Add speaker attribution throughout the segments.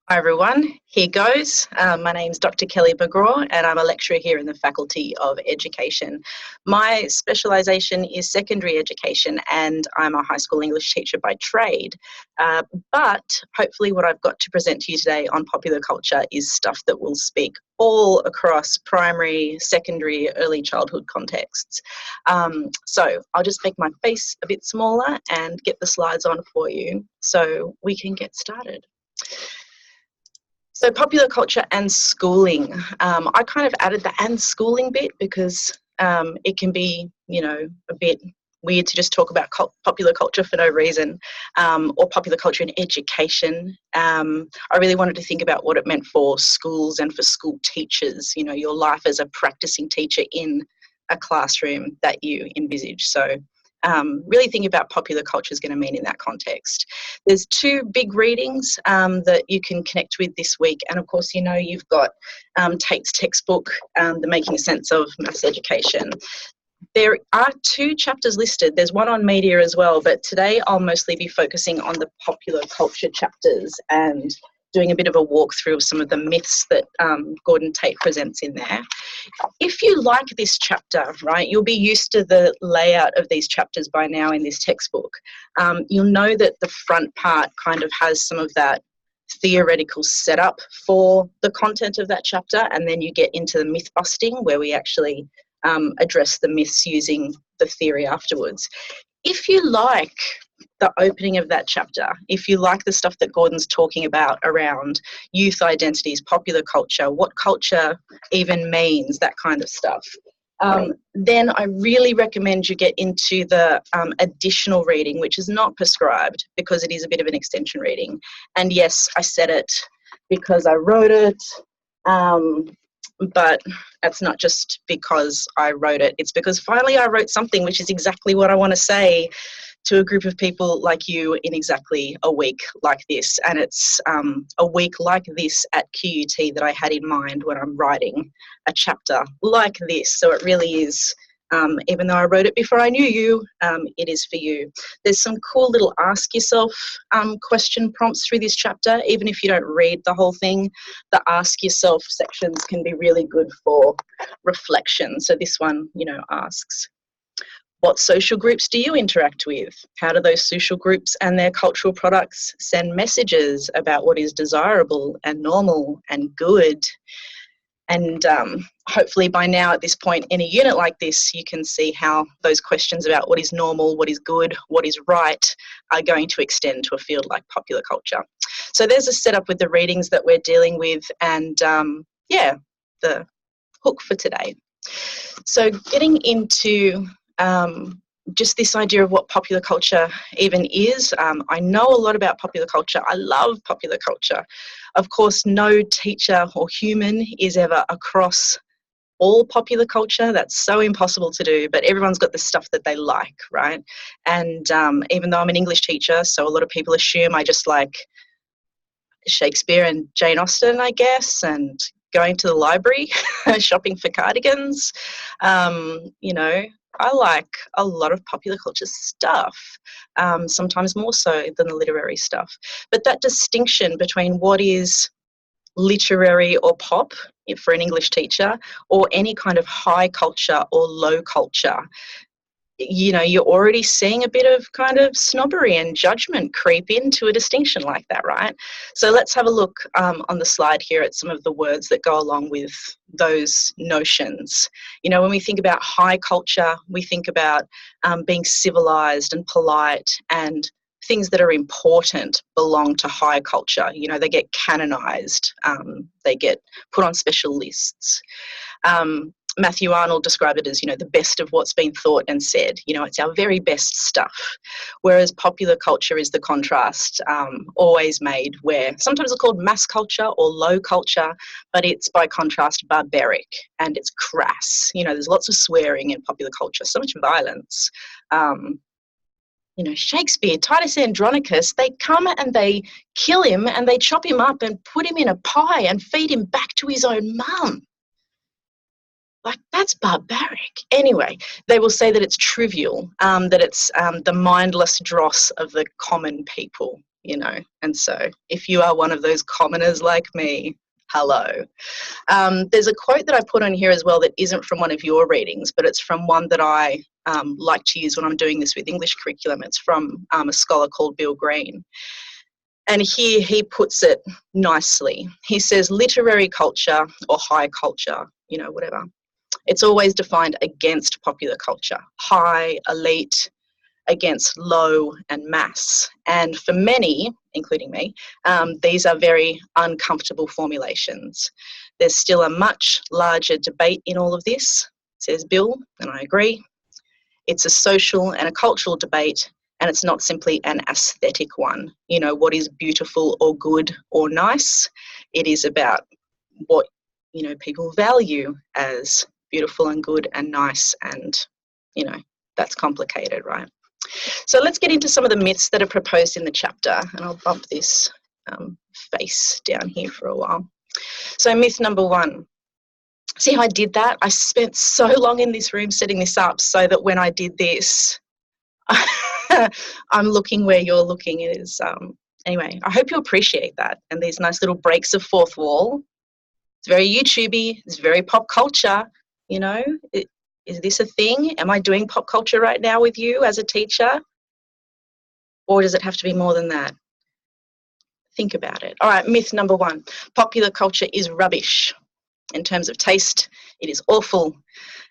Speaker 1: Hi everyone, here goes. My name's Dr. Kelli McGraw and I'm a lecturer here in the Faculty of Education. My specialisation is secondary education and I'm a high school English teacher by trade. But hopefully what I've got to present to you today on popular culture is stuff that will speak all across primary, secondary, early childhood contexts. So I'll just make my face a bit smaller and get the slides on for you so we can get started. So popular culture and schooling. I kind of added the and schooling bit because it can be, a bit weird to just talk about popular culture for no reason, or popular culture in education. I really wanted to think about what it meant for schools and for school teachers, your life as a practicing teacher in a classroom that you envisage. So really thinking about popular culture is going to mean in that context. There's two big readings that you can connect with this week, and of course you've got Tait's textbook, The Making Sense of Maths Education. There are two chapters listed. There's one on media as well, but today I'll mostly be focusing on the popular culture chapters and doing a bit of a walkthrough of some of the myths that Gordon Tait presents in there. If you like this chapter, right, you'll be used to the layout of these chapters by now in this textbook. You'll know that the front part kind of has some of that theoretical setup for the content of that chapter, and then you get into the myth busting where we actually address the myths using the theory afterwards. If you like the opening of that chapter, if you like the stuff that Gordon's talking about around youth identities, popular culture, what culture even means, that kind of stuff, then I really recommend you get into the additional reading, which is not prescribed because it is a bit of an extension reading. And yes, I said it because I wrote it, but that's not just because I wrote it. It's because finally I wrote something which is exactly what I want to say to a group of people like you in exactly a week like this. And it's a week like this at QUT that I had in mind when I'm writing a chapter like this. So it really is, even though I wrote it before I knew you, it is for you. There's some cool little ask yourself question prompts through this chapter. Even if you don't read the whole thing, the ask yourself sections can be really good for reflection. So this one, asks, what social groups do you interact with? How do those social groups and their cultural products send messages about what is desirable and normal and good? And hopefully by now at this point in a unit like this, you can see how those questions about what is normal, what is good, what is right are going to extend to a field like popular culture. So there's a setup with the readings that we're dealing with and the hook for today. So getting into just this idea of what popular culture even is. I know a lot about popular culture. I love popular culture. Of course, no teacher or human is ever across all popular culture. That's so impossible to do, but everyone's got the stuff that they like, right? And even though I'm an English teacher, so a lot of people assume I just like Shakespeare and Jane Austen, I guess, and going to the library, shopping for cardigans, I like a lot of popular culture stuff, sometimes more so than the literary stuff. But that distinction between what is literary or pop for an English teacher or any kind of high culture or low culture, you're already seeing a bit of kind of snobbery and judgment creep into a distinction like that, right? So let's have a look on the slide here at some of the words that go along with those notions. When we think about high culture, we think about being civilized and polite, and things that are important belong to high culture. They get canonized, they get put on special lists. Matthew Arnold described it as, the best of what's been thought and said. It's our very best stuff. Whereas popular culture is the contrast always made, where sometimes it's called mass culture or low culture, but it's by contrast barbaric and it's crass. There's lots of swearing in popular culture, so much violence. Shakespeare, Titus Andronicus, they come and they kill him and they chop him up and put him in a pie and feed him back to his own mum. Like, that's barbaric. Anyway, they will say that it's trivial, that it's the mindless dross of the common people. you know. And so if you are one of those commoners like me, hello. There's a quote that I put on here as well that isn't from one of your readings, but it's from one that I like to use when I'm doing this with English curriculum. It's from a scholar called Bill Green. And here he puts it nicely. He says, literary culture or high culture, you know, whatever, it's always defined against popular culture, high, elite, against low and mass. And for many, including me, these are very uncomfortable formulations. There's still a much larger debate in all of this, says Bill, and I agree. It's a social and a cultural debate, and it's not simply an aesthetic one. You know, what is beautiful or good or nice? It is about what, you know, people value as beautiful and good and nice, and, you know, that's complicated, right? So let's get into some of the myths that are proposed in the chapter, and I'll bump this face down here for a while. So myth number 1. See how I did that? I spent so long in this room setting this up so that when I did this, I'm looking where you're looking. It is, anyway, I hope you appreciate that, and these nice little breaks of fourth wall. It's very YouTubey, it's very pop culture, you know. Is this a thing? Am I doing pop culture right now with you as a teacher? Or does it have to be more than that? Think about it. All right, myth number 1. Popular culture is rubbish. In terms of taste, it is awful.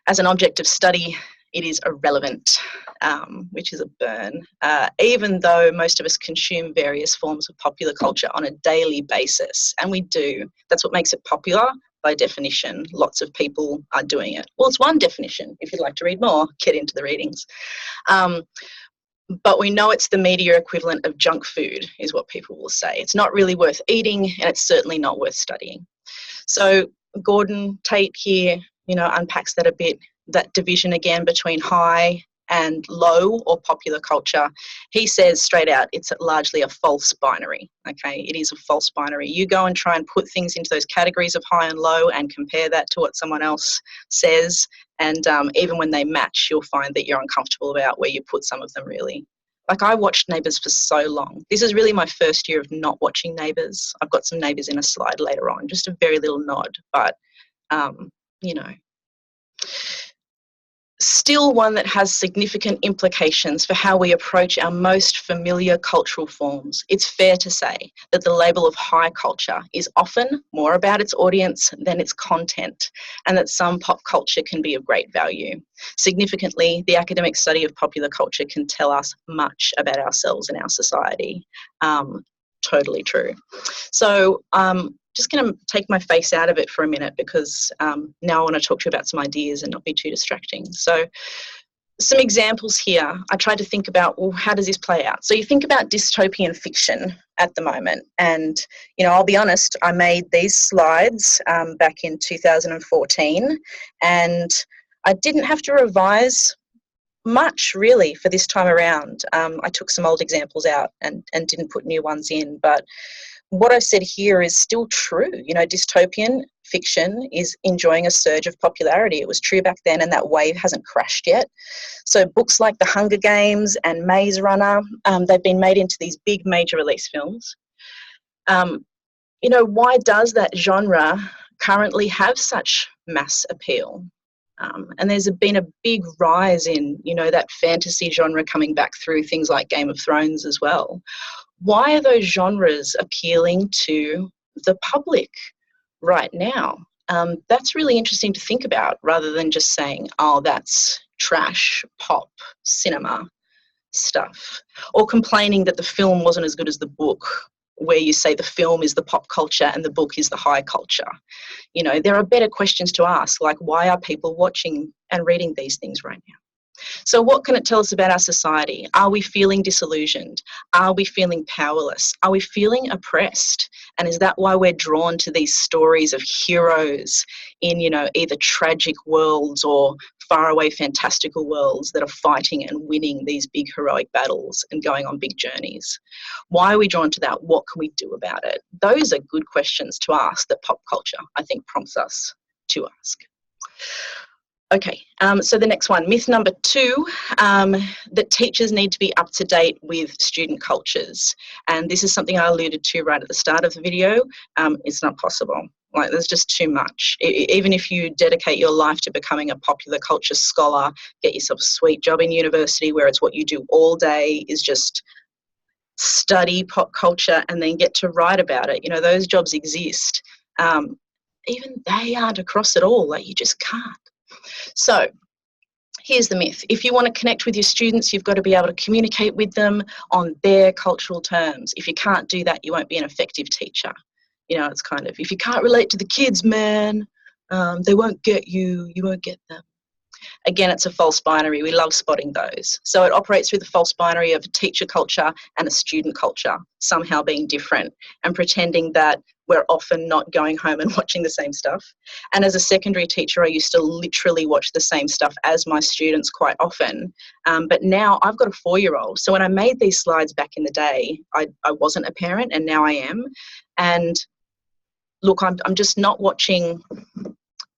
Speaker 1: As an object of study, it is irrelevant, which is a burn. Even though most of us consume various forms of popular culture on a daily basis, and we do. That's what makes it popular. By definition, lots of people are doing it. Well, it's one definition. If you'd like to read more, get into the readings. But we know it's the media equivalent of junk food, is what people will say. It's not really worth eating, and it's certainly not worth studying. So Gordon Tait here, you know, unpacks that a bit, that division again between high and low or popular culture. He says straight out it's largely a false binary. Okay, it is a false binary. You go and try and put things into those categories of high and low and compare that to what someone else says, and even when they match, you'll find that you're uncomfortable about where you put some of them, really. Like, I watched Neighbours for so long. This is really my first year of not watching Neighbours. I've got some Neighbours in a slide later on, just a very little nod, but you know, still one that has significant implications for how we approach our most familiar cultural forms. It's fair to say that the label of high culture is often more about its audience than its content, and that some pop culture can be of great value. Significantly, the academic study of popular culture can tell us much about ourselves and our society. Totally true. So just going to take my face out of it for a minute, because now I want to talk to you about some ideas and not be too distracting. So some examples here. I tried to think about, well, how does this play out? So you think about dystopian fiction at the moment, and, you know, I'll be honest, I made these slides back in 2014, and I didn't have to revise much really for this time around. I took some old examples out and didn't put new ones in, but what I've said here is still true. You know, dystopian fiction is enjoying a surge of popularity. It was true back then, and that wave hasn't crashed yet. So books like The Hunger Games and Maze Runner, they've been made into these big major release films. You know, why does that genre currently have such mass appeal? And there's been a big rise in, you know, that fantasy genre coming back through things like Game of Thrones as well. Why are those genres appealing to the public right now? That's really interesting to think about, rather than just saying, oh, that's trash pop cinema stuff, or complaining that the film wasn't as good as the book, where you say the film is the pop culture and the book is the high culture. You know, there are better questions to ask, like, why are people watching and reading these things right now? So what can it tell us about our society? Are we feeling disillusioned? Are we feeling powerless? Are we feeling oppressed? And is that why we're drawn to these stories of heroes in, you know, either tragic worlds or faraway fantastical worlds that are fighting and winning these big heroic battles and going on big journeys? Why are we drawn to that? What can we do about it? Those are good questions to ask that pop culture, I think, prompts us to ask. Okay, so the next one, myth number 2, that teachers need to be up to date with student cultures. And this is something I alluded to right at the start of the video. It's not possible. Like, there's just too much. Even if you dedicate your life to becoming a popular culture scholar, get yourself a sweet job in university where it's what you do all day is just study pop culture and then get to write about it. You know, those jobs exist. Even they aren't across at all. Like, you just can't. So here's the myth. If you want to connect with your students, you've got to be able to communicate with them on their cultural terms. If you can't do that, you won't be an effective teacher. You know, it's kind of, if you can't relate to the kids, man, they won't get you, you won't get them. Again, it's a false binary. We love spotting those. So it operates through the false binary of a teacher culture and a student culture somehow being different, and pretending that we're often not going home and watching the same stuff. And as a secondary teacher, I used to literally watch the same stuff as my students quite often. But now I've got a 4-year-old. So when I made these slides back in the day, I wasn't a parent, and now I am. And look, I'm just not watching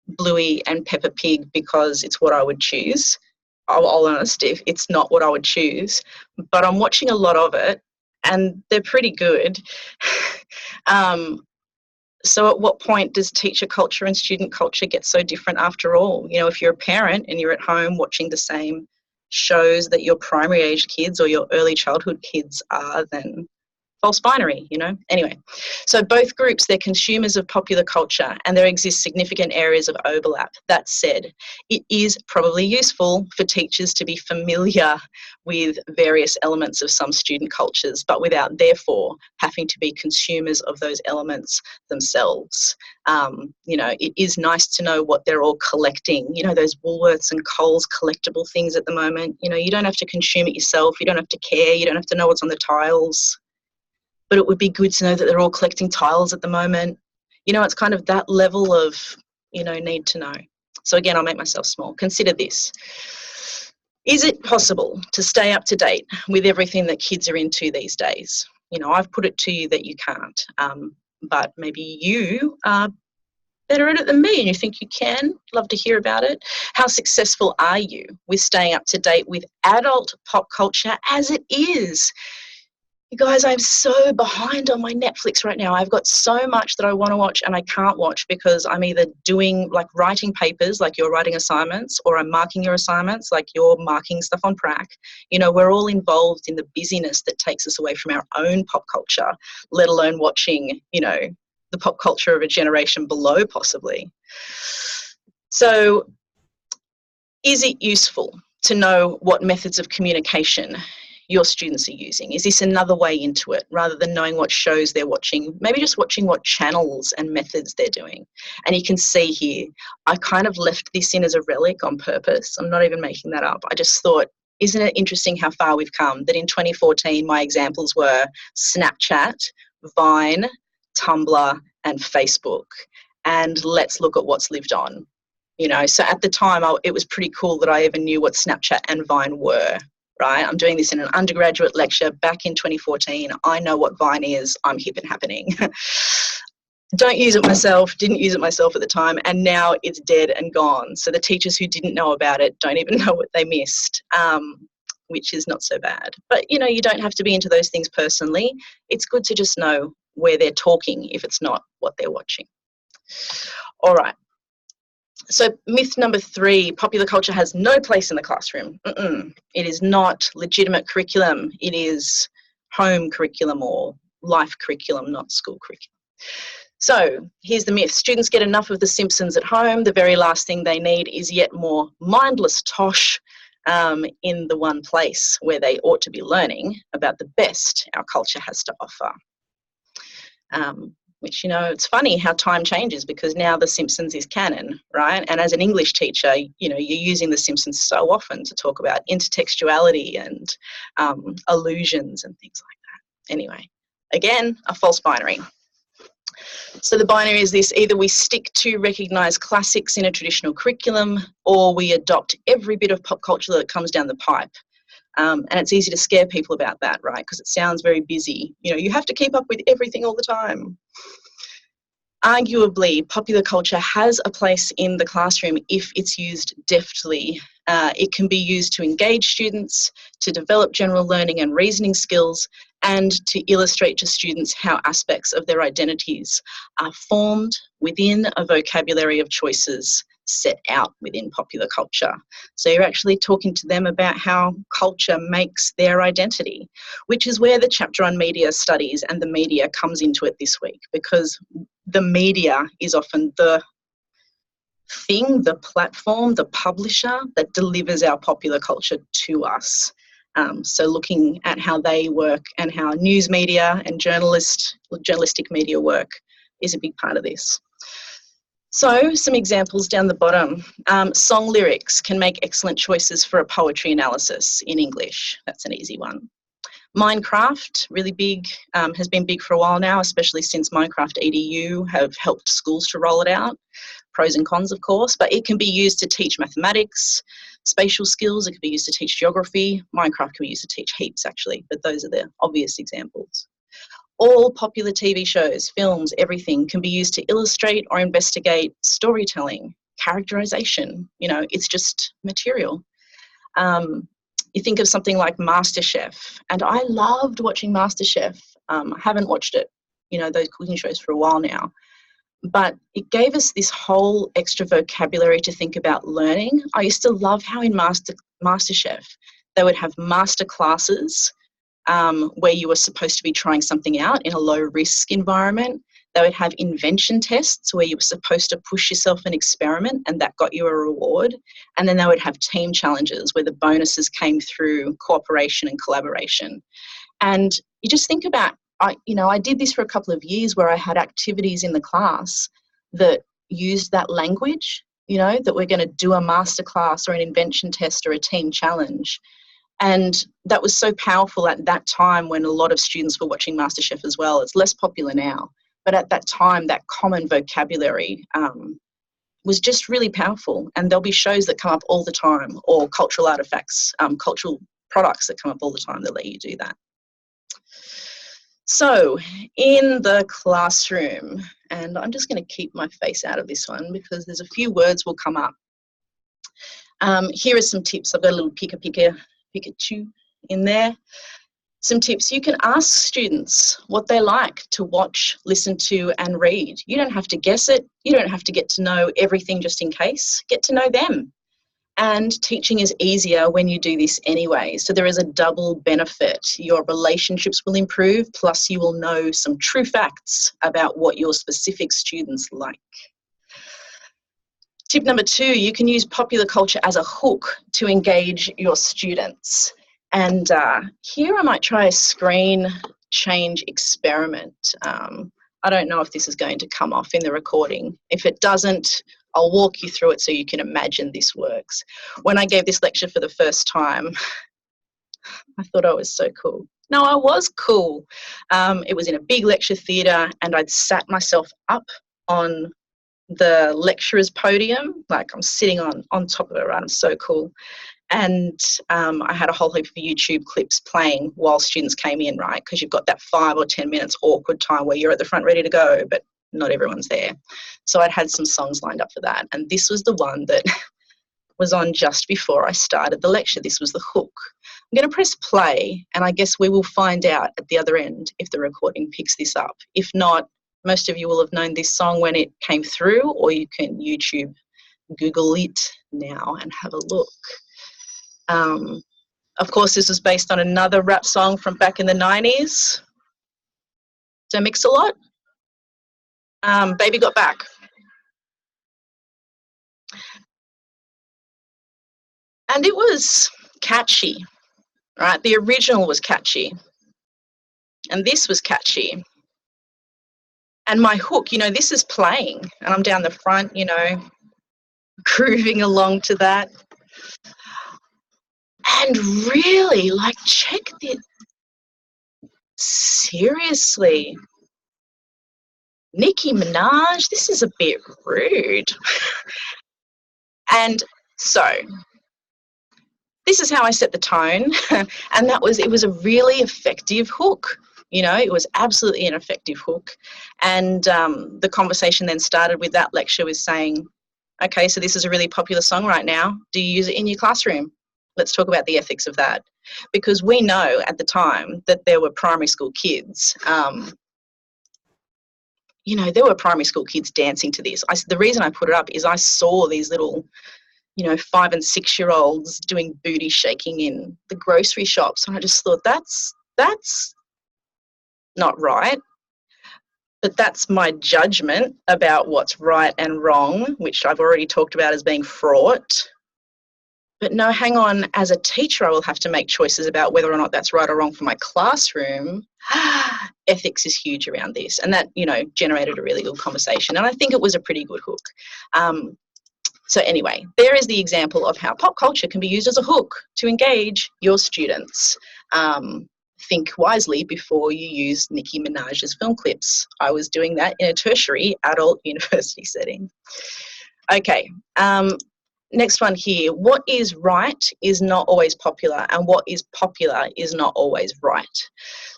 Speaker 1: Bluey and Peppa Pig because it's what I would choose. I'll honest, if it's not what I would choose, but I'm watching a lot of it and they're pretty good. So at what point does teacher culture and student culture get so different after all? You know, if you're a parent and you're at home watching the same shows that your primary age kids or your early childhood kids are, then false binary, you know. Anyway, so both groups, they're consumers of popular culture and there exists significant areas of overlap. That said, it is probably useful for teachers to be familiar with various elements of some student cultures, but without therefore having to be consumers of those elements themselves. You know, it is nice to know what they're all collecting. You know, those Woolworths and Coles collectible things at the moment. You know, you don't have to consume it yourself. You don't have to care. You don't have to know what's on the tiles. But it would be good to know that they're all collecting tiles at the moment. You know, it's kind of that level of, you know, need to know. So again, I'll make myself small. Consider this. Is it possible to stay up to date with everything that kids are into these days? You know, I've put it to you that you can't, but maybe you are better at it than me and you think you can. Love to hear about it. How successful are you with staying up to date with adult pop culture as it is? You guys, I'm so behind on my Netflix right now. I've got so much that I want to watch and I can't watch because I'm either doing, like, writing papers, like you're writing assignments, or I'm marking your assignments, like you're marking stuff on prac. You know, we're all involved in the busyness that takes us away from our own pop culture, let alone watching, you know, the pop culture of a generation below possibly. So is it useful to know what methods of communication your students are using? Is this another way into it rather than knowing what shows they're watching? Maybe just watching what channels and methods they're doing. And you can see here, I kind of left this in as a relic on purpose. I'm not even making that up. I just thought, isn't it interesting how far we've come? That in 2014, my examples were Snapchat, Vine, Tumblr, and Facebook. And let's look at what's lived on. You know, so at the time, it was pretty cool that I even knew what Snapchat and Vine were. Right, I'm doing this in an undergraduate lecture back in 2014. I know what Vine is. I'm hip and happening. Don't use it myself, didn't use it myself at the time, and now it's dead and gone. So the teachers who didn't know about it don't even know what they missed, which is not so bad. But, you know, you don't have to be into those things personally. It's good to just know where they're talking if it's not what they're watching. All right. So myth number 3, popular culture has no place in the classroom. It is not legitimate curriculum. It is home curriculum or life curriculum, not school curriculum. So here's the myth. Students get enough of The Simpsons at home. The very last thing they need is yet more mindless tosh in the one place where they ought to be learning about the best our culture has to offer. Which, you know, it's funny how time changes because now The Simpsons is canon, right? And as an English teacher, you know, you're using The Simpsons so often to talk about intertextuality and allusions and things like that. Anyway, again, a false binary. So the binary is this: either we stick to recognised classics in a traditional curriculum or we adopt every bit of pop culture that comes down the pipe. And it's easy to scare people about that, right? Because it sounds very busy. You know, you have to keep up with everything all the time. arguably, popular culture has a place in the classroom if it's used deftly. It can be used to engage students, to develop general learning and reasoning skills, and to illustrate to students how aspects of their identities are formed within a vocabulary of choices set out within popular culture. So you're actually talking to them about how culture makes their identity, which is where the chapter on media studies and the media comes into it this week, because the media is often the thing, the platform, the publisher that delivers our popular culture to us. So looking at how they work and how news media and journalistic media work is a big part of this. So some examples down the bottom. Song lyrics can make excellent choices for a poetry analysis in English. That's an easy one. Minecraft, really big, has been big for a while now, especially since Minecraft EDU have helped schools to roll it out. Pros and cons, of course, but it can be used to teach mathematics, spatial skills, it can be used to teach geography. Minecraft can be used to teach heaps, actually, but those are the obvious examples. All popular TV shows, films, everything can be used to illustrate or investigate storytelling, characterization. You know, it's just material. You think of something like MasterChef, and I loved watching MasterChef. I haven't watched it, you know, those cooking shows for a while now, but it gave us this whole extra vocabulary to think about learning. I used to love how in MasterChef they would have master classes where you were supposed to be trying something out in a low risk environment. They would have invention tests where you were supposed to push yourself an experiment and that got you a reward. And then they would have team challenges where the bonuses came through cooperation and collaboration. And you just think about, I did this for a couple of years where I had activities in the class that used that language, you know, that we're going to do a masterclass or an invention test or a team challenge. And that was so powerful at that time when a lot of students were watching MasterChef as well. It's less popular now. But at that time, that common vocabulary was just really powerful. And there'll be shows that come up all the time, or cultural artefacts, cultural products that come up all the time that let you do that. So in the classroom, and I'm just going to keep my face out of this one because there's a few words will come up. Here are some tips. I've got a little Pikachu in there. Some tips. You can ask students what they like to watch, listen to, and read. You don't have to guess it. You don't have to get to know everything just in case. Get to know them. And teaching is easier when you do this anyway. So there is a double benefit. Your relationships will improve, plus you will know some true facts about what your specific students like. Tip number 2, you can use popular culture as a hook to engage your students. And here I might try a screen change experiment. I don't know if this is going to come off in the recording. If it doesn't, I'll walk you through it so you can imagine this works. When I gave this lecture for the first time, I thought I was so cool. No, I was cool. It was in a big lecture theatre and I'd sat myself up on the lecturer's podium, like I'm sitting on top of it, right? I'm so cool. And I had a whole heap of YouTube clips playing while students came in, right? Because you've got that 5 or 10 minutes awkward time where you're at the front ready to go, but not everyone's there. So I'd had some songs lined up for that. And this was the one that was on just before I started the lecture. This was the hook. I'm going to press play, and I guess we will find out at the other end if the recording picks this up. If not, most of you will have known this song when it came through, or you can YouTube, Google it now and have a look. Of course, this was based on another rap song from back in the 90s. So Mix-a-Lot, Baby Got Back. And it was catchy, right? The original was catchy. And this was catchy. And my hook, you know, this is playing. And I'm down the front, you know, grooving along to that. And really, like, check this. Seriously. Nicki Minaj, this is a bit rude. And so this is how I set the tone. And it was a really effective hook. You know, it was absolutely an effective hook. And the conversation then started with that lecture with saying, okay, so this is a really popular song right now. Do you use it in your classroom? Let's talk about the ethics of that. Because we know at the time that there were primary school kids, you know, there were primary school kids dancing to this. The reason I put it up is I saw these little, you know, 5 and 6 year olds doing booty shaking in the grocery shops. And I just thought, that's not right. But that's my judgment about what's right and wrong, which I've already talked about as being fraught. But no, hang on, as a teacher, I will have to make choices about whether or not that's right or wrong for my classroom. Ethics is huge around this. And that, you know, generated a really good conversation. And I think it was a pretty good hook. So anyway, there is the example of how pop culture can be used as a hook to engage your students. Think wisely before you use Nicki Minaj's film clips. I was doing that in a tertiary adult university setting. Okay, next one here. What is right is not always popular, and what is popular is not always right.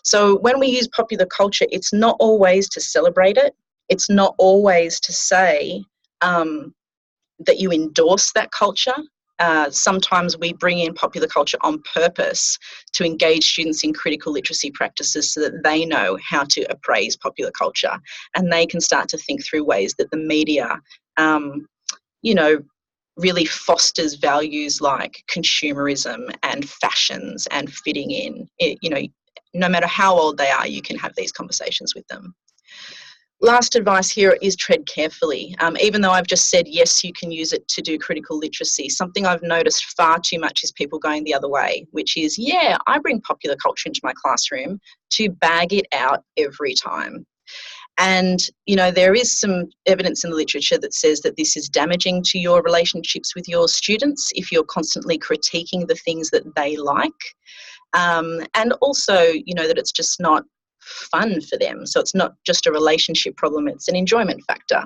Speaker 1: So when we use popular culture, it's not always to celebrate it. It's not always to say that you endorse that culture. Sometimes we bring in popular culture on purpose to engage students in critical literacy practices so that they know how to appraise popular culture and they can start to think through ways that the media, you know, really fosters values like consumerism and fashions and fitting in. You know, no matter how old they are, you can have these conversations with them. Last advice here is tread carefully. Even though I've just said, yes, you can use it to do critical literacy, something I've noticed far too much is people going the other way, which is, yeah, I bring popular culture into my classroom to bag it out every time. And, you know, there is some evidence in the literature that says that this is damaging to your relationships with your students if you're constantly critiquing the things that they like. And also, you know, that it's just not fun for them. So it's not just a relationship problem, it's an enjoyment factor.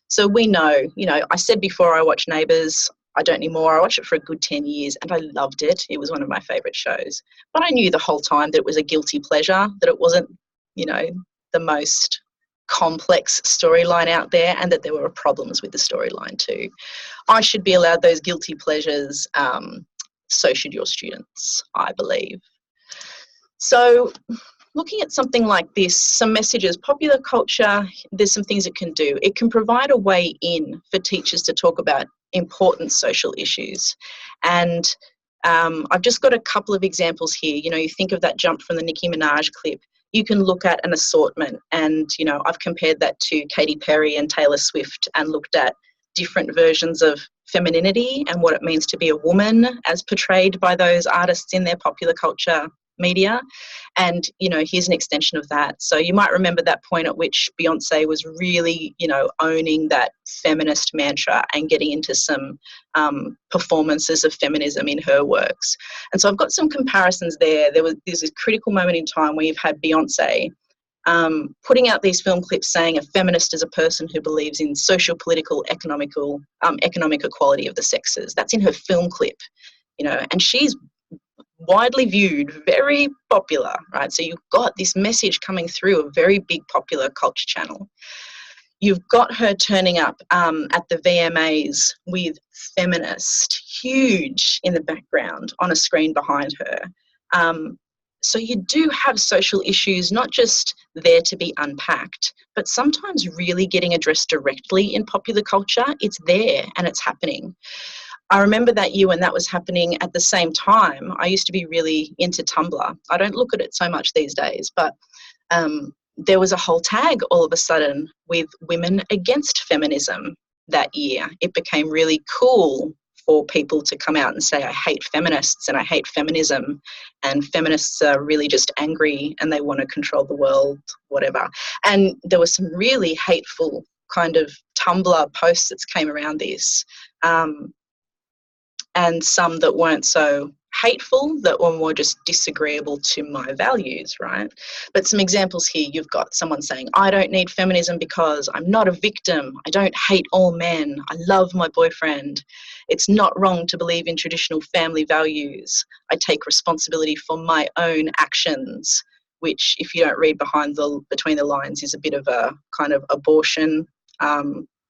Speaker 1: So we know, you know, I said before I watch Neighbours, I don't anymore. I watched it for a good 10 years and I loved it. It was one of my favourite shows. But I knew the whole time that it was a guilty pleasure, that it wasn't, you know, the most complex storyline out there and that there were problems with the storyline too. I should be allowed those guilty pleasures. So should your students, I believe. So looking at something like this, some messages, popular culture, there's some things it can do. It can provide a way in for teachers to talk about important social issues. And I've just got a couple of examples here. You know, you think of that jump from the Nicki Minaj clip. You can look at an assortment and, you know, I've compared that to Katy Perry and Taylor Swift and looked at different versions of femininity and what it means to be a woman as portrayed by those artists in their popular culture media. And, you know, here's an extension of that. So you might remember that point at which Beyonce was really, you know, owning that feminist mantra and getting into some performances of feminism in her works. And so I've got some comparisons there. There's this critical moment in time where you've had Beyonce putting out these film clips saying a feminist is a person who believes in social, political, economic equality of the sexes. That's in her film clip, you know, and she's widely viewed, very popular, right? So you've got this message coming through a very big popular culture channel. You've got her turning up at the VMAs with feminist, huge in the background on a screen behind her. So you do have social issues, not just there to be unpacked, but sometimes really getting addressed directly in popular culture. It's there and it's happening. I remember that year when that was happening at the same time, I used to be really into Tumblr. I don't look at it so much these days, but there was a whole tag all of a sudden with women against feminism that year. It became really cool for people to come out and say, I hate feminists and I hate feminism, and feminists are really just angry and they want to control the world, whatever. And there were some really hateful kind of Tumblr posts that came around this. And some that weren't so hateful, that were more just disagreeable to my values, right? But some examples here, you've got someone saying, I don't need feminism because I'm not a victim. I don't hate all men. I love my boyfriend. It's not wrong to believe in traditional family values. I take responsibility for my own actions. which, if you don't read between the lines, is a bit of a kind of abortion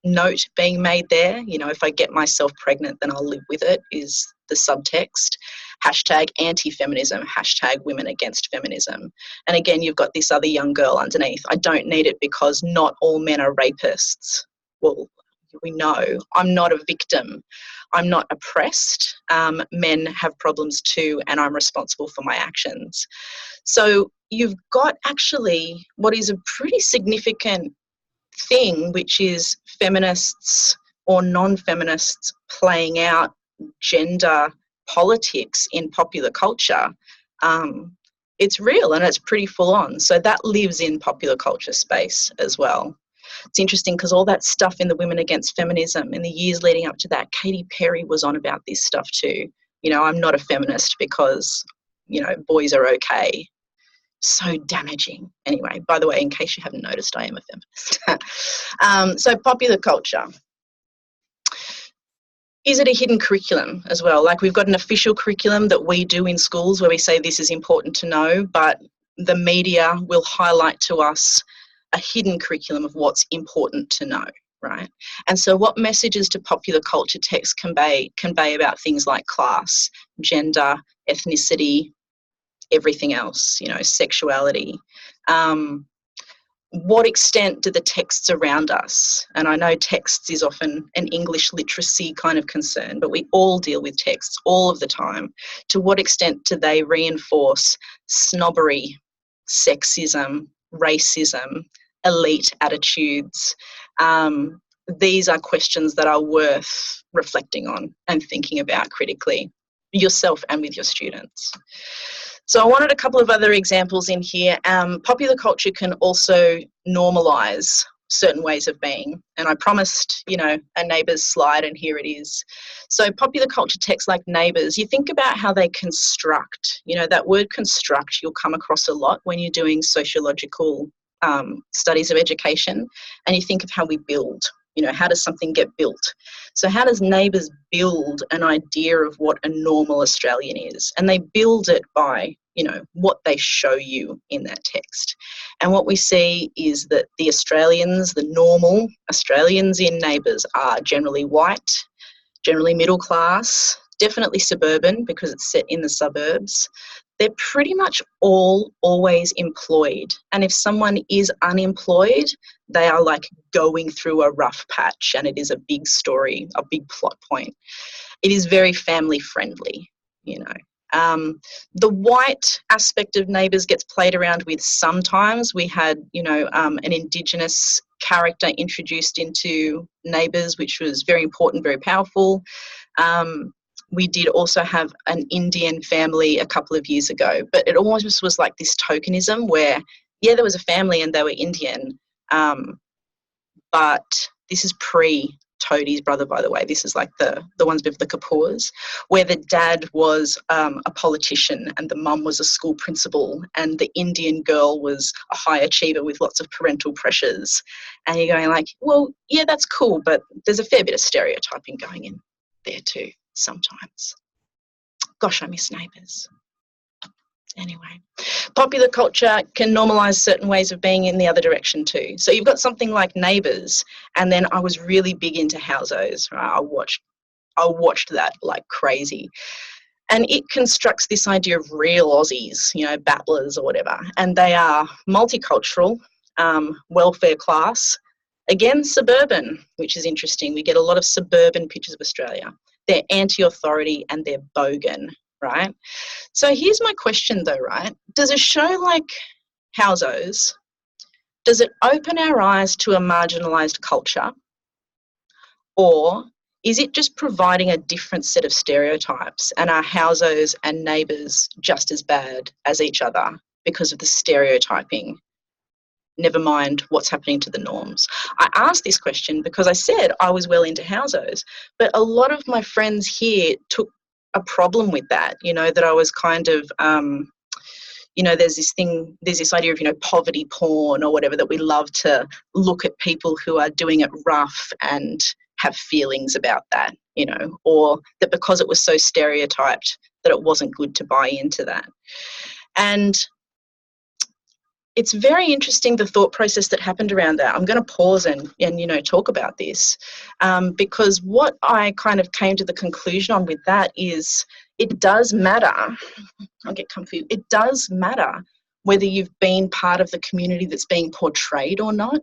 Speaker 1: note being made there. You know, if I get myself pregnant, then I'll live with it, is the subtext. Hashtag anti-feminism, hashtag women against feminism. And again, you've got this other young girl underneath. I don't need it because not all men are rapists. Well, we know. I'm not a victim. I'm not oppressed. Men have problems too, and I'm responsible for my actions. So you've got actually what is a pretty significant thing, which is feminists or non-feminists playing out gender politics in popular culture. It's real and it's pretty full on. So that lives in popular culture space as well. It's interesting because all that stuff in the Women Against Feminism, in the years leading up to that, Katy Perry was on about this stuff too. You know, I'm not a feminist because, you know, boys are okay. So damaging. Anyway, by the way, in case you haven't noticed, I am a feminist. So popular culture. Is it a hidden curriculum as well? Like, we've got an official curriculum that we do in schools where we say this is important to know, but the media will highlight to us a hidden curriculum of what's important to know, right? And so what messages do popular culture texts convey about things like class, gender, ethnicity, everything else, you know, sexuality? What extent do the texts around us, and I know texts is often an English literacy kind of concern, but we all deal with texts all of the time. To what extent do they reinforce snobbery, sexism, racism, elite attitudes? These are questions that are worth reflecting on and thinking about critically, yourself and with your students. So I wanted a couple of other examples in here. Popular culture can also normalise certain ways of being. And I promised, you know, a Neighbours slide, and here it is. So popular culture texts like Neighbours, you think about how they construct. You know, that word construct you'll come across a lot when you're doing sociological studies of education, and you think of how we build. You know, how does something get built? So how does Neighbours build an idea of what a normal Australian is? And they build it by, you know, what they show you in that text. And what we see is that the Australians, the normal Australians in Neighbours, are generally white, generally middle class, definitely suburban because it's set in the suburbs. They're pretty much all always employed. And if someone is unemployed, they are like going through a rough patch, and it is a big story, a big plot point. It is very family friendly, you know. The white aspect of Neighbours gets played around with sometimes. We had, you know, an Indigenous character introduced into Neighbours, which was very important, very powerful. We did also have an Indian family a couple of years ago, but it almost was like this tokenism where, yeah, there was a family and they were Indian, but this is pre-Toadie's brother, by the way. This is like the ones with the Kapoors, where the dad was a politician and the mum was a school principal, and the Indian girl was a high achiever with lots of parental pressures. And you're going like, well, yeah, that's cool, but there's a fair bit of stereotyping going in there too sometimes. Gosh, I miss Neighbours. Anyway, popular culture can normalise certain ways of being in the other direction too. So you've got something like Neighbours, and then I was really big into Housos. Right? I watched that like crazy. And it constructs this idea of real Aussies, you know, battlers or whatever. And they are multicultural, welfare class, again, suburban, which is interesting. We get a lot of suburban pictures of Australia. They're anti-authority and they're bogan, right? So here's my question though, right? Does a show like Housos, does it open our eyes to a marginalised culture, or is it just providing a different set of stereotypes, and are Housos and Neighbours just as bad as each other because of the stereotyping? Never mind what's happening to the norms. I asked this question because I said I was well into Housos, but a lot of my friends here took a problem with that, you know, that I was kind of, you know, there's this idea of, you know, poverty porn or whatever, that we love to look at people who are doing it rough and have feelings about that, you know, or that because it was so stereotyped that it wasn't good to buy into that. And it's very interesting, the thought process that happened around that. I'm going to pause and talk about this, because what I kind of came to the conclusion on with that is it does matter. I'll get comfy. It does matter whether you've been part of the community that's being portrayed or not.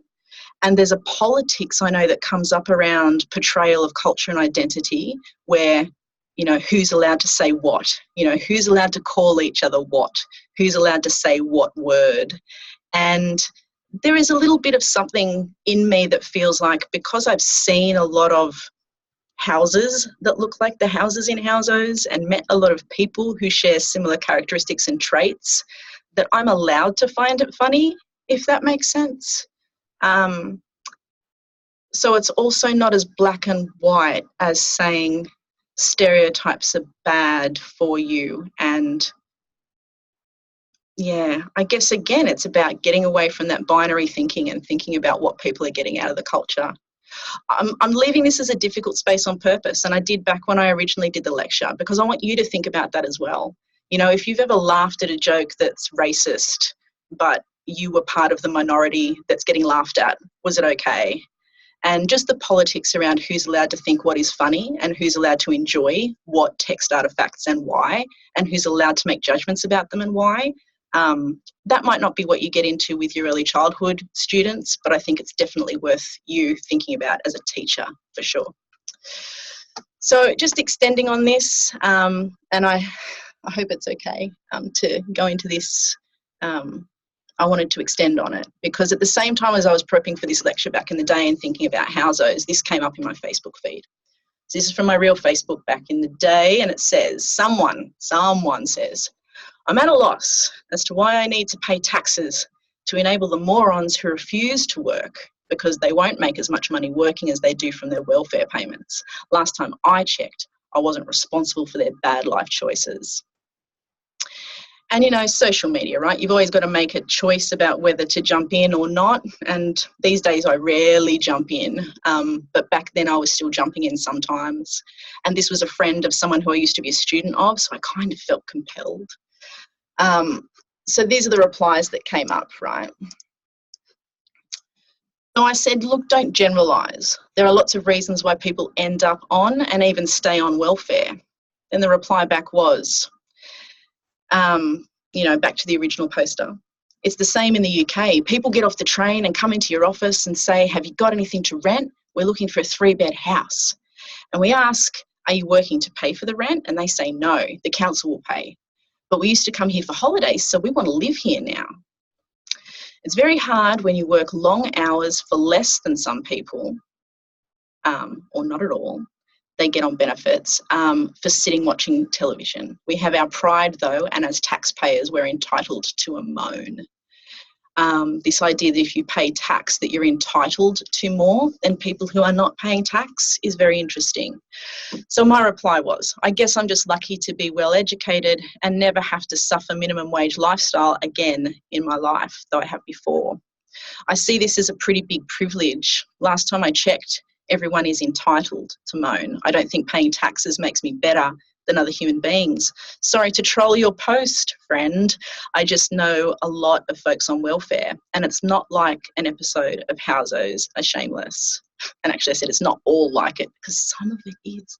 Speaker 1: And there's a politics, I know, that comes up around portrayal of culture and identity, where, who's allowed to say what, who's allowed to call each other what, who's allowed to say what word. And there is a little bit of something in me that feels like, because I've seen a lot of houses that look like the houses in Housos and met a lot of people who share similar characteristics and traits, that I'm allowed to find it funny, if that makes sense. So it's also not as black and white as saying stereotypes are bad for you. And yeah, I guess again, it's about getting away from that binary thinking and thinking about what people are getting out of the culture. I'm leaving this as a difficult space on purpose, and I did back when I originally did the lecture, because I want you to think about that as well. If you've ever laughed at a joke that's racist, but you were part of the minority that's getting laughed at, was it okay? And just the politics around who's allowed to think what is funny and who's allowed to enjoy what text artifacts and why, and who's allowed to make judgments about them and why. That might not be what you get into with your early childhood students, but I think it's definitely worth you thinking about as a teacher, for sure. So just extending on this, and I hope it's okay to go into this. I wanted to extend on it because at the same time as I was prepping for this lecture back in the day and thinking about Housos, this came up in my Facebook feed. So this is from my real Facebook back in the day, and it says, someone says, I'm at a loss as to why I need to pay taxes to enable the morons who refuse to work because they won't make as much money working as they do from their welfare payments. Last time I checked, I wasn't responsible for their bad life choices. And, social media, right? You've always got to make a choice about whether to jump in or not. And these days I rarely jump in, but back then I was still jumping in sometimes. And this was a friend of someone who I used to be a student of, so I kind of felt compelled. So these are the replies that came up, right? So I said, look, don't generalise. There are lots of reasons why people end up on and even stay on welfare. Then the reply back was, back to the original poster. It's the same in the UK. People get off the train and come into your office and say, have you got anything to rent? We're looking for a 3-bed house. And we ask, are you working to pay for the rent? And they say, no, the council will pay. But we used to come here for holidays, so we want to live here now. It's very hard when you work long hours for less than some people, or not at all. They get on benefits for sitting watching television. We have our pride though, and as taxpayers, we're entitled to a moan. This idea that if you pay tax that you're entitled to more than people who are not paying tax is very interesting. So my reply was, I guess I'm just lucky to be well educated and never have to suffer minimum wage lifestyle again in my life, though I have before. I see this as a pretty big privilege. Last time I checked, everyone is entitled to moan. I don't think paying taxes makes me better than other human beings. Sorry to troll your post, friend. I just know a lot of folks on welfare, and it's not like an episode of Housos are shameless. And actually I said it's not all like it, because some of it is.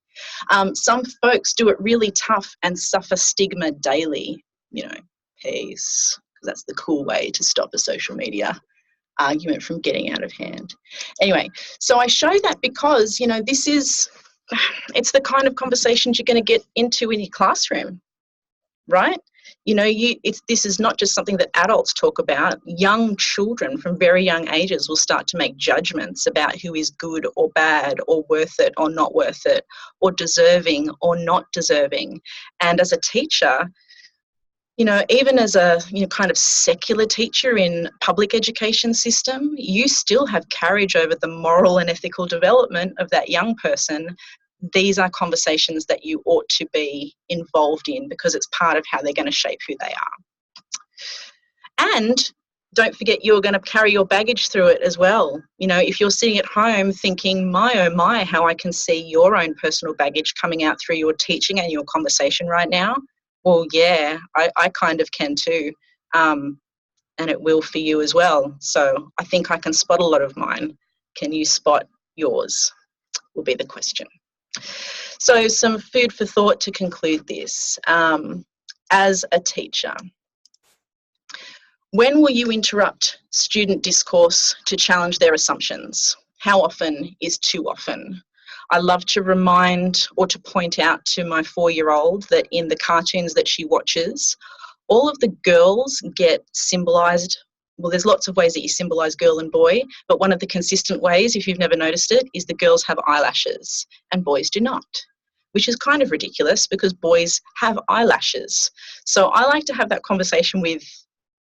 Speaker 1: Some folks do it really tough and suffer stigma daily. Peace, because that's the cool way to stop a social media argument from getting out of hand. Anyway, so I show that because, it's the kind of conversations you're going to get into in your classroom, right? This is not just something that adults talk about. Young children from very young ages will start to make judgments about who is good or bad or worth it or not worth it or deserving or not deserving. And as a teacher, even as a kind of secular teacher in public education system, you still have carriage over the moral and ethical development of that young person. These are conversations that you ought to be involved in because it's part of how they're going to shape who they are. And don't forget, you're going to carry your baggage through it as well. If you're sitting at home thinking, my, oh my, how I can see your own personal baggage coming out through your teaching and your conversation right now. Well, yeah, I kind of can too. and it will for you as well. So I think I can spot a lot of mine. Can you spot yours? Will be the question. So some food for thought to conclude this. As a teacher, when will you interrupt student discourse to challenge their assumptions? How often is too often? I love to remind or to point out to my 4-year-old that in the cartoons that she watches, all of the girls get symbolised. Well, there's lots of ways that you symbolise girl and boy, but one of the consistent ways, if you've never noticed it, is the girls have eyelashes and boys do not, which is kind of ridiculous because boys have eyelashes. So I like to have that conversation with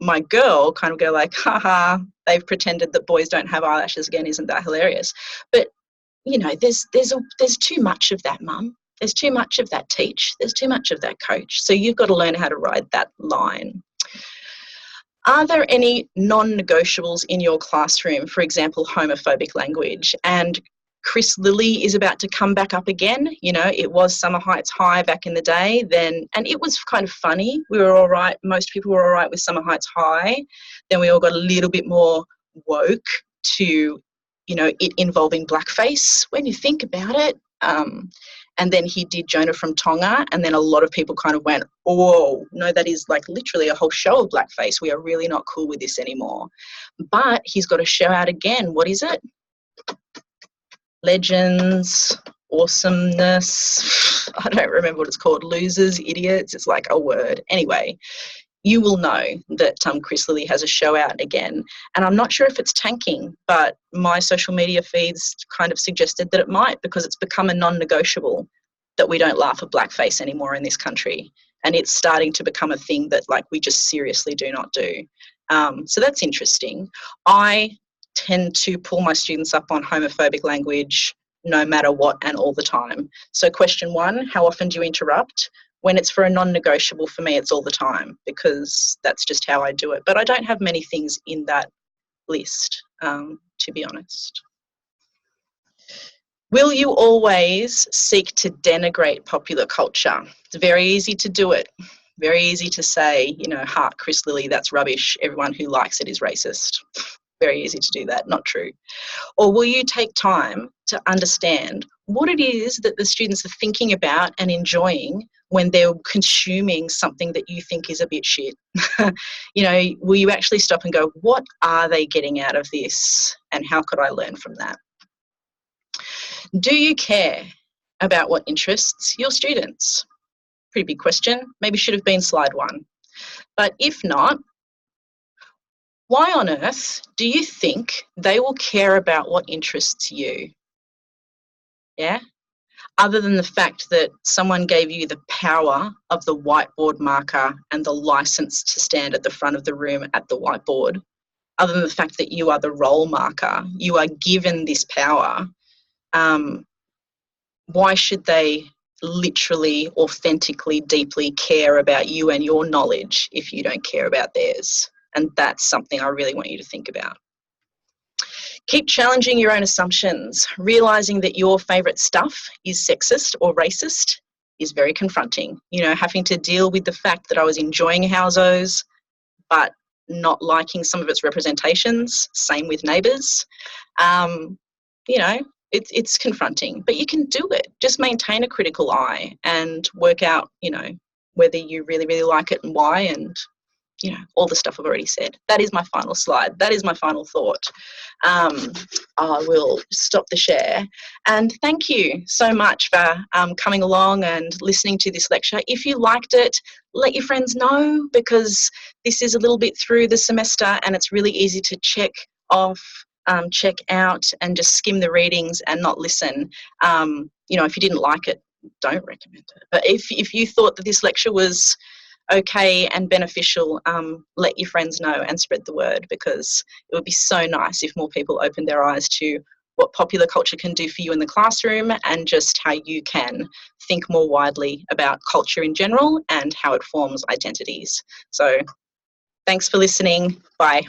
Speaker 1: my girl, kind of go like, haha, they've pretended that boys don't have eyelashes again, isn't that hilarious? But, you know, there's too much of that, mum. There's too much of that, teach. There's too much of that, coach. So you've got to learn how to ride that line. Are there any non-negotiables in your classroom, for example, homophobic language? And Chris Lilly is about to come back up again. You know, it was Summer Heights High back in the day then, and it was kind of funny. We were all right. Most people were all right with Summer Heights High. Then we all got a little bit more woke to, you know, it involving blackface when you think about it. And then he did Jonah from Tonga, and then a lot of people kind of went, oh, no, that is like literally a whole show of blackface. We are really not cool with this anymore. But he's got a show out again. What is it? Legends, awesomeness. I don't remember what it's called. Losers, idiots. It's like a word. Anyway, you will know that Chris Lilly has a show out again. And I'm not sure if it's tanking, but my social media feeds kind of suggested that it might, because it's become a non-negotiable that we don't laugh at blackface anymore in this country. And it's starting to become a thing that like we just seriously do not do. So that's interesting. I tend to pull my students up on homophobic language no matter what and all the time. So question 1, how often do you interrupt? When it's for a non-negotiable, for me, it's all the time, because that's just how I do it. But I don't have many things in that list, to be honest. Will you always seek to denigrate popular culture? It's very easy to do it. Very easy to say, you know, heart, Chris Lilly, that's rubbish. Everyone who likes it is racist. Very easy to do that, not true. Or will you take time to understand what it is that the students are thinking about and enjoying when they're consuming something that you think is a bit shit? You know, will you actually stop and go, what are they getting out of this and how could I learn from that? Do you care about what interests your students? Pretty big question. Maybe should have been slide 1. But if not, why on earth do you think they will care about what interests you? Yeah? Other than the fact that someone gave you the power of the whiteboard marker and the license to stand at the front of the room at the whiteboard, other than the fact that you are the role marker, you are given this power, why should they literally, authentically, deeply care about you and your knowledge if you don't care about theirs? And that's something I really want you to think about. Keep challenging your own assumptions. Realising that your favourite stuff is sexist or racist is very confronting. You know, having to deal with the fact that I was enjoying Housos but not liking some of its representations, same with Neighbours. You know, it's confronting, but you can do it. Just maintain a critical eye and work out, you know, whether you really, really like it and why, and you know, all the stuff I've already said. That is my final slide. That is my final thought. I will stop the share. And thank you so much for coming along and listening to this lecture. If you liked it, let your friends know, because this is a little bit through the semester and it's really easy to check off, check out and just skim the readings and not listen. You know, if you didn't like it, don't recommend it. But if you thought that this lecture was okay and beneficial, let your friends know and spread the word, because it would be so nice if more people opened their eyes to what popular culture can do for you in the classroom and just how you can think more widely about culture in general and how it forms identities. So thanks for listening. Bye.